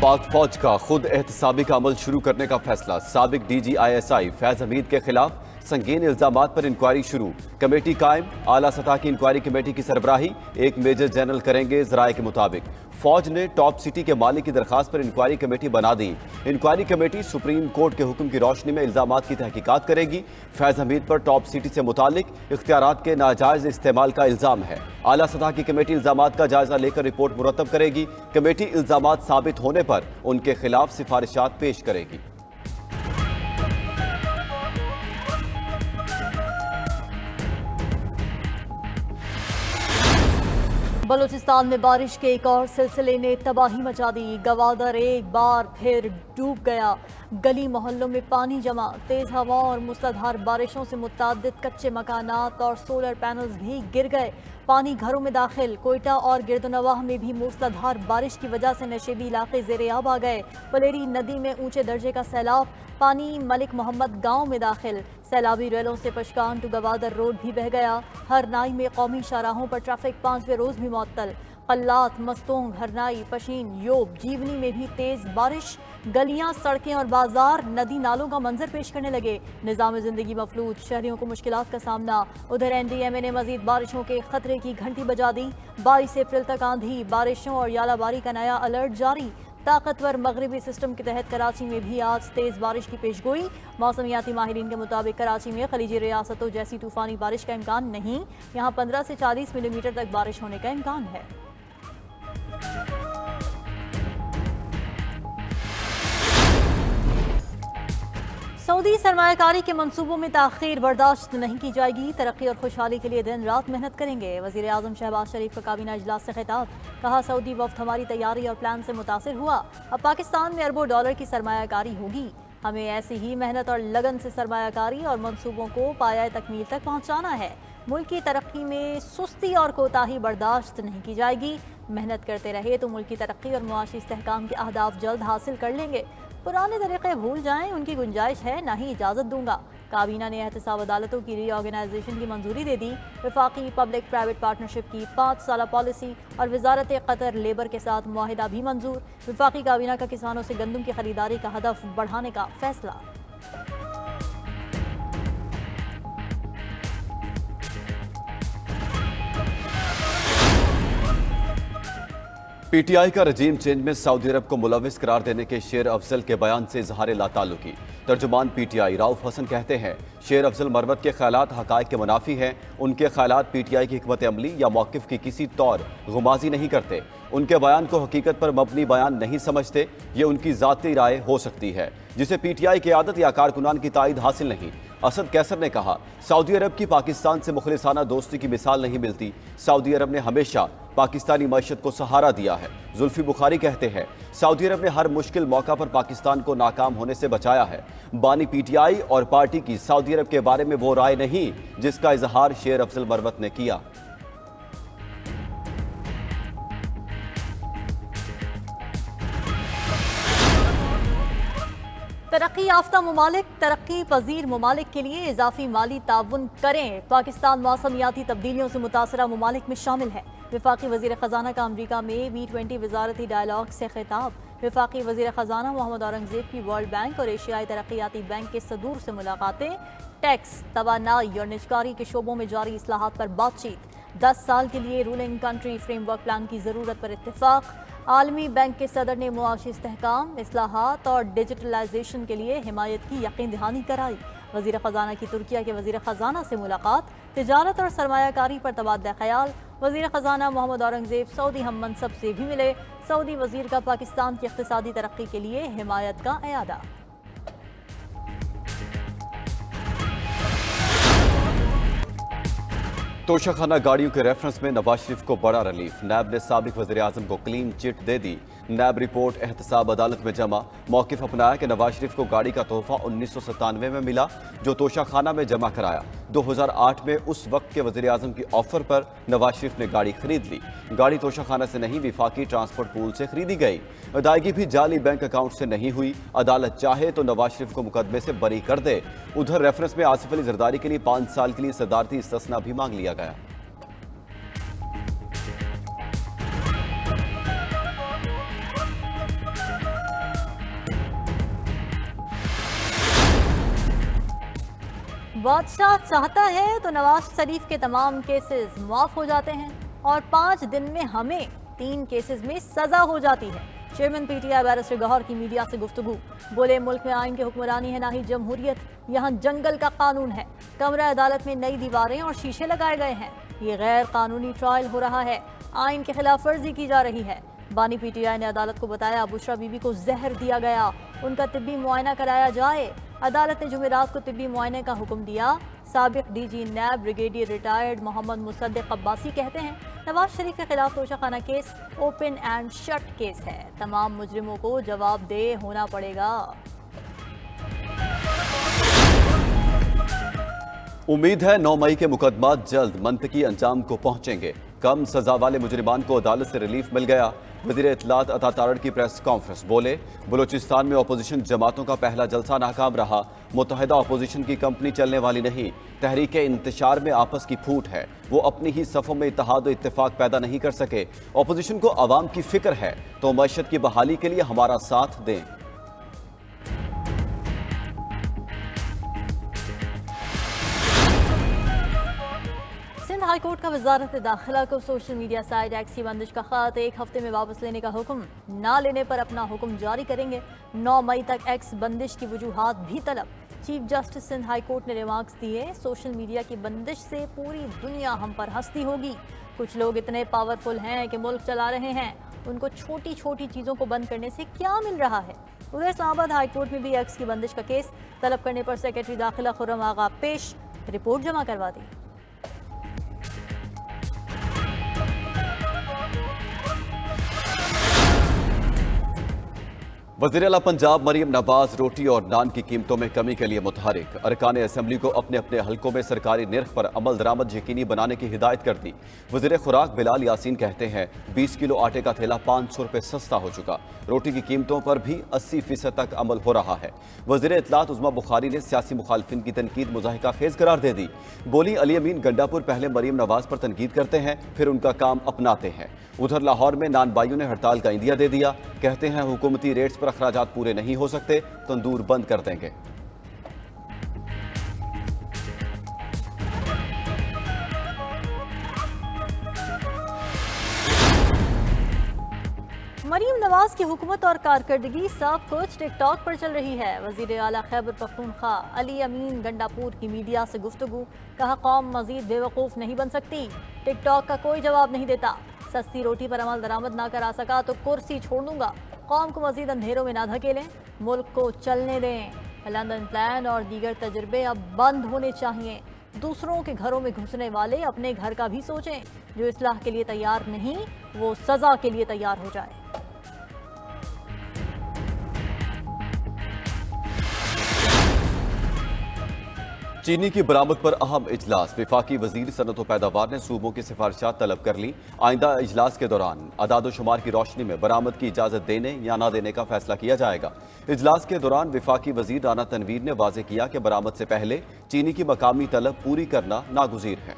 पाक फौज का खुद एहतसाबी का अमल शुरू करने का फैसला। साबिक DGISI फैज हमीद के खिलाफ संगीन इल्जामात पर इंक्वायरी शुरू। कमेटी कायम। आला सतह की इंक्वायरी कमेटी की सरबराही एक मेजर जनरल करेंगे। जराये के मुताबिक फौज ने टॉप सिटी के मालिक की दरखास्त पर इंक्वायरी कमेटी बना दी। इंक्वायरी कमेटी सुप्रीम कोर्ट के हुक्म की रोशनी में इल्जामात की तहकीकात करेगी। फैज हमीद पर टॉप सिटी से मुतालिक इख्तियारात के नाजायज इस्तेमाल का इल्जाम है। आला सतह की कमेटी इल्जामात का जायजा लेकर रिपोर्ट मुरतब करेगी। कमेटी इल्जामात साबित होने पर उनके खिलाफ सिफारिशात पेश करेगी। बलूचिस्तान में बारिश के एक और सिलसिले ने तबाही मचा दी। गवादर एक बार फिर डूब गया। गली मोहल्लों में पानी जमा। तेज हवा और मूसलाधार बारिशों से मुतअद्दिद कच्चे मकानात और सोलर पैनल्स भी गिर गए। पानी घरों में दाखिल। कोयटा और गिरदनवाह में भी मूसलाधार बारिश की वजह से नशेबी इलाके ज़ेर-ए-आब आ गए। पलेरी नदी में ऊंचे दर्जे का सैलाब। पानी मलिक मोहम्मद गांव में दाखिल। सैलाबी रेलों से पशकान टू गवादर रोड भी बह गया। हरनाई में कौमी शाहराहों पर ट्रैफिक 5वें रोज भी मुअत्तल। कल्लात, मस्तोंग, हरनाई, पशीन, योब, जीवनी में भी तेज बारिश। गलियां, सड़कें और बाजार नदी नालों का मंजर पेश करने लगे। निज़ाम जिंदगी मफलूज। शहरियों को मुश्किलात का सामना। उधर NDMA ने मजीद बारिशों के खतरे की घंटी बजा दी। 22 अप्रैल तक आंधी, बारिशों और यालाबारी का नया अलर्ट जारी। ताकतवर मगरबी सिस्टम के तहत कराची में भी आज तेज बारिश की पेशगोई। मौसमियाती माहिरीन के मुताबिक कराची में खलीजी रियासतों जैसी तूफानी बारिश का इम्कान नहीं। यहाँ 15 से 40 मिलीमीटर तक बारिश होने का इम्कान है। सऊदी सरमायाकारी के मंसूबों में ताखीर बर्दाश्त नहीं की जाएगी। तरक्की और खुशहाली के लिए दिन रात मेहनत करेंगे। वज़ीर आज़म शहबाज शरीफ का काबीना इजलास से खिताब। कहा, सऊदी वफ्द हमारी तैयारी और प्लान से मुतासिर हुआ। अब पाकिस्तान में अरबों डॉलर की सरमायाकारी होगी। हमें ऐसी ही मेहनत और लगन से सरमायाकारी और मंसूबों को पाया तकमील तक पहुँचाना है। मुल्क की तरक्की में सुस्ती और कोताही बर्दाश्त नहीं की जाएगी। मेहनत करते रहे तो मुल्क की तरक्की और मुआशी इस्तेहकाम के अहदाफ जल्द हासिल कर लेंगे। पुराने तरीके भूल जाएं, उनकी गुंजाइश है, ना ही इजाज़त दूंगा। काबीना ने एहतसाब अदालतों की रीऑर्गेनाइजेशन की मंजूरी दे दी। वफाकी पब्लिक प्राइवेट पार्टनरशिप की 5 साला पॉलिसी और वजारत कतर लेबर के साथ मुआहिदा भी मंजूर। वफाकी काबीना का किसानों से गंदम की खरीदारी का हदफ बढ़ाने का फैसला। PTI का रजीम चेंज में सऊदी अरब को मुलविस करार देने के शेर अफजल के बयान से इजहार लाताल्लुकी। तर्जुमान PTI राउफ हसन कहते हैं, शेर अफजल मरवत के ख्यालात हकायक के मुनाफी हैं। उनके ख्यालात PTI की हिकमत अमली या मौक़िफ़ की किसी तौर गुमाजी नहीं करते। उनके बयान को हकीकत पर मबनी बयान नहीं समझते। ये उनकी ज़ाती राय हो सकती है जिसे PTI की आदत या कारकुनान की तायद हासिल नहीं। असद कैसर ने कहा, सऊदी अरब की पाकिस्तान से मुखलिसाना दोस्ती की मिसाल नहीं मिलती। सऊदी अरब ने हमेशा पाकिस्तानी मईशत को सहारा दिया है। जुल्फी बुखारी कहते हैं, सऊदी अरब ने हर मुश्किल मौका पर पाकिस्तान को नाकाम होने से बचाया है। बानी PTI और पार्टी की सऊदी अरब के बारे में वो राय नहीं जिसका इजहार शेर अफजल मरवत ने किया। तरक्की याफ्ता ममालिक तरक्की पजीर ममालिक के लिए इजाफी माली ताउन करें। पाकिस्तान मौसमियाती तब्दीलियों से मुतासरा ममालिक में शामिल है। वफाकी वज़ीर ख़जाना का अमरीका में B20 वजारती डायलॉग से खिताब। वफाकी वज़ीर ख़जाना मोहम्मद औरंगज़ेब की वर्ल्ड बैंक और एशियाई तरक्याती बैंक के सदूर से मुलाकातें। टैक्स, तवानाई और निजकारी के शोबों में जारी इस्लाहात पर बातचीत। 10 साल के लिए रूलिंग कंट्री फ्रेमवर्क प्लान की ज़रूरत पर इत्तेफाक। आलमी बैंक के सदर ने मुआशी इस्तेहकाम, इस्लाहात और डिजिटलाइजेशन के लिए हिमायत की यकीन दहानी कराई। वज़ीर ख़जाना की तुर्किया के वज़ीर ख़जाना से मुलाकात। तिजारत और सरमायाकारी पर तबादला ख्याल। वज़ीर ख़जाना मोहम्मद औरंगज़ेब सऊदी हम मनसब से भी मिले। सऊदी वज़ीर का पाकिस्तान की इक़्तिसादी तरक्की के लिए हिमायत का एयादा। तोशाखाना गाड़ियों के रेफरेंस में नवाज शरीफ को बड़ा रिलीफ। नैब ने साबिक वज़ीर आज़म को क्लीन चिट दे दी। नैब रिपोर्ट एहतसाब अदालत में जमा। मौक़िफ़ अपनाया कि नवाज शरीफ को गाड़ी का तोहफा 1997 में मिला जो तोशाखाना में जमा कराया। 2008 में उस वक्त के वज़ीर आज़म की ऑफर पर नवाज शरीफ ने गाड़ी खरीद ली। गाड़ी तोशाखाना से नहीं, विफाकी ट्रांसपोर्ट पूल से खरीदी गई। अदायगी भी जाली बैंक अकाउंट से नहीं हुई। अदालत चाहे तो नवाज शरीफ को मुकदमे से बरी कर दे। उधर रेफरेंस में आसिफ अली जरदारी के लिए 5 साल के लिए सदारती इस्तिस्ना भी मांग लिया गया। बादशाह चाहता है तो नवाज शरीफ के तमाम केसेस माफ हो जाते हैं और 5 दिन में हमें 3 केसेस में सजा हो जाती है। चेयरमैन पीटीआई बैरिस्टर गौहर की मीडिया से गुफ्तगू, बोले मुल्क में आइन की हुक्मरानी है ना ही जमहूरियत, यहाँ जंगल का कानून है। कमरा अदालत में नई दीवारें और शीशे लगाए गए हैं। ये गैर कानूनी ट्रायल हो रहा है, आइन की खिलाफ वर्जी की जा रही है। बानी पीटीआई ने अदालत को बताया बुशरा बीबी को जहर दिया गया, उनका तिब्बी मुआयना कराया जाए। अदालत ने जुमेरात को तिब्बी मुआयने का हुक्म दिया। साबिक डीजी नैब ब्रिगेडियर रिटायर्ड मोहम्मद मुसद्दिक अब्बासी कहते हैं नवाज शरीफ के खिलाफ Toshakhana case open and shut case है, तमाम मुजरिमों को जवाबदेह होना पड़ेगा। उम्मीद है 9 मई के मुकदमा जल्द मंतकी अंजाम को पहुंचेंगे। कम सजा वाले मुजरिमान को अदालत से रिलीफ मिल गया। वज़ीर इत्तलात अता तारड़ की प्रेस कॉन्फ्रेंस, बोले बलूचिस्तान में अपोजिशन जमातों का पहला जलसा नाकाम रहा। मुत्तहिदा अपोजिशन की कंपनी चलने वाली नहीं। तहरीक इंतशार में आपस की फूट है, वो अपनी ही सफ़ों में इत्तेहाद और इत्तेफाक पैदा नहीं कर सके। अपोजिशन को अवाम की फिक्र है तो मईशत की बहाली के लिए हमारा साथ दें। सिंध हाई कोर्ट का वजारत दाखिला को सोशल मीडिया साइट एक्स की बंदिश का खत 1 हफ्ते में वापस लेने का हुक्म, ना लेने पर अपना हुक्म जारी करेंगे। 9 मई तक एक्स बंदिश की वजूहात भी तलब। Chief justice Sindh high court ने रिमार्क्स दिए, सोशल मीडिया की बंदिश से पूरी दुनिया हम पर हंसती होगी। कुछ लोग इतने पावरफुल हैं कि मुल्क चला रहे हैं, उनको छोटी छोटी चीज़ों को बंद करने से क्या मिल रहा है। उधर इस्लामाबाद हाई कोर्ट में भी एक्स की बंदिश का केस तलब करने पर सेक्रेटरी दाखिला खुर्रम आगा पेश, रिपोर्ट जमा करवा दी। वज़ीर आला पंजाब मरीम नवाज रोटी और नान की कीमतों में कमी के लिए मुतहरिक। अरकान असम्बली को अपने अपने हलकों में सरकारी निर्ख पर अमल दरामद यकीनी बनाने की हिदायत कर दी। वज़ीर खुराक बिलाल यासीन कहते हैं 20 किलो आटे का थैला 500 रुपये सस्ता हो चुका। रोटी की कीमतों पर भी 80% तक अमल हो रहा है। वज़ीर इत्तलात उज़्मा बुखारी ने सियासी मुखालफिन की तनकीद मुज़ाहिका खेज करार दे दी। बोली अली अमीन गंडापुर पहले मरीम नवाज पर तनकीद करते हैं, फिर उनका काम अपनाते हैं। उधर लाहौर में नान बाइयों ने हड़ताल का इंदिया दे दिया। कहते हैं हुकूमती रेट्स पर अखराजात पूरे नहीं हो सकते, तंदूर बंद कर देंगे। मरीम नवाज की हुकूमत और कारकर्दगी सब कुछ टिकटॉक पर चल रही है। वजीर आला खैबर पख्तूनख्वा अली अमीन गंडापुर की मीडिया से गुफ्तगू, कहा कौम मजीद बेवकूफ़ नहीं बन सकती। टिकटॉक का कोई जवाब नहीं देता। सस्ती रोटी पर अमल दरामद ना करा सका तो कुर्सी छोड़ दूंगा। कौम को मजीद अंधेरों में ना धकेलें, मुल्क को चलने दें। लंदन प्लान और दीगर तजुर्बे अब बंद होने चाहिए। दूसरों के घरों में घुसने वाले अपने घर का भी सोचें। जो इस्लाह के लिए तैयार नहीं, वो सजा के लिए तैयार हो जाए। चीनी की बरामद पर अहम इजलास। विफाकी वजीर सनत व पैदावार ने सूबों की सिफारिशात तलब कर ली। आइंदा इजलास के दौरान अदाद शुमार की रोशनी में बरामद की इजाज़त देने या ना देने का फैसला किया जाएगा। इजलास के दौरान विफाकी वजीर राना तनवीर ने वाज़ेह किया कि बरामद से पहले चीनी की मकामी तलब पूरी करना नागुज़ीर है।